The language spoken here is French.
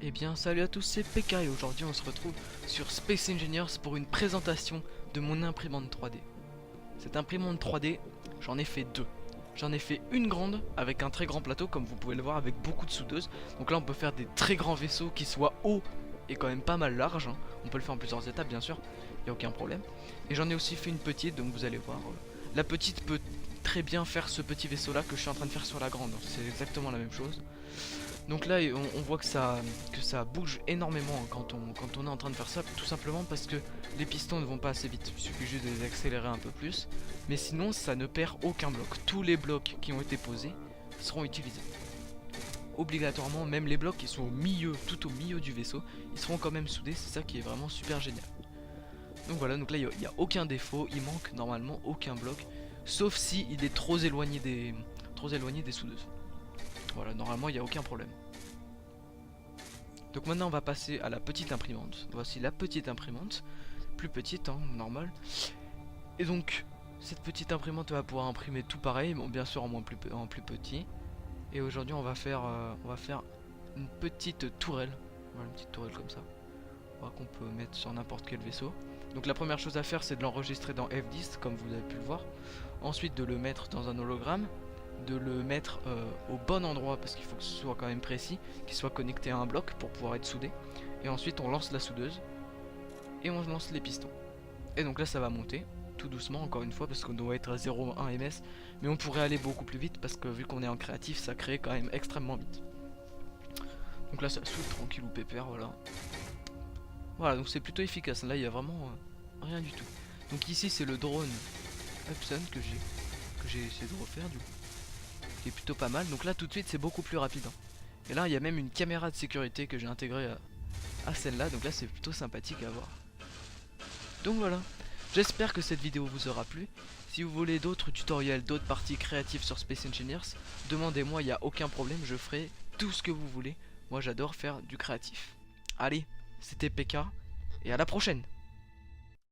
Eh bien salut à tous, c'est PK et aujourd'hui on se retrouve sur Space Engineers pour une présentation de mon imprimante 3D. Cette imprimante 3D, j'en ai fait deux. J'en ai fait une grande avec un très grand plateau comme vous pouvez le voir avec beaucoup de soudeuses. Donc là on peut faire des très grands vaisseaux qui soient hauts et quand même pas mal larges, hein. On peut le faire en plusieurs étapes bien sûr, il n'y a aucun problème. Et j'en ai aussi fait une petite, donc vous allez voir. La petite peut très bien faire ce petit vaisseau là que je suis en train de faire sur la grande. C'est exactement la même chose. Donc là on voit que ça bouge énormément quand on est en train de faire ça, tout simplement parce que les pistons ne vont pas assez vite, il suffit juste de les accélérer un peu plus, mais sinon ça ne perd aucun bloc. Tous les blocs qui ont été posés seront utilisés. Obligatoirement, même les blocs qui sont au milieu, tout au milieu du vaisseau, ils seront quand même soudés, c'est ça qui est vraiment super génial. Donc voilà, donc là il n'y a aucun défaut, il manque normalement aucun bloc, sauf si il est trop éloigné des soudeuses. Voilà, normalement il n'y a aucun problème. Donc maintenant on va passer à la petite imprimante. Voici la petite imprimante, plus petite, hein, normal. Et donc cette petite imprimante va pouvoir imprimer tout pareil, bon bien sûr en plus petit. Et aujourd'hui on va faire une petite tourelle, voilà, une petite tourelle comme ça, qu'on peut mettre sur n'importe quel vaisseau. Donc la première chose à faire c'est de l'enregistrer dans F10 comme vous avez pu le voir. Ensuite de le mettre dans un hologramme, de le mettre au bon endroit parce qu'il faut que ce soit quand même précis, qu'il soit connecté à un bloc pour pouvoir être soudé. Et ensuite on lance la soudeuse et on lance les pistons. Et donc là ça va monter tout doucement encore une fois parce qu'on doit être à 0,1 ms, mais on pourrait aller beaucoup plus vite parce que vu qu'on est en créatif ça crée quand même extrêmement vite. Donc là ça soude tranquille ou pépère, voilà. Voilà, donc c'est plutôt efficace, là il y a vraiment rien du tout. Donc ici c'est le drone Epson que j'ai essayé de refaire du coup, qui est plutôt pas mal. Donc là tout de suite c'est beaucoup plus rapide, hein. Et là il y a même une caméra de sécurité que j'ai intégrée à celle-là, donc là c'est plutôt sympathique à voir. Donc voilà, j'espère que cette vidéo vous aura plu. Si vous voulez d'autres tutoriels, d'autres parties créatives sur Space Engineers, demandez-moi, il n'y a aucun problème, je ferai tout ce que vous voulez. Moi j'adore faire du créatif. Allez, c'était PK et à la prochaine.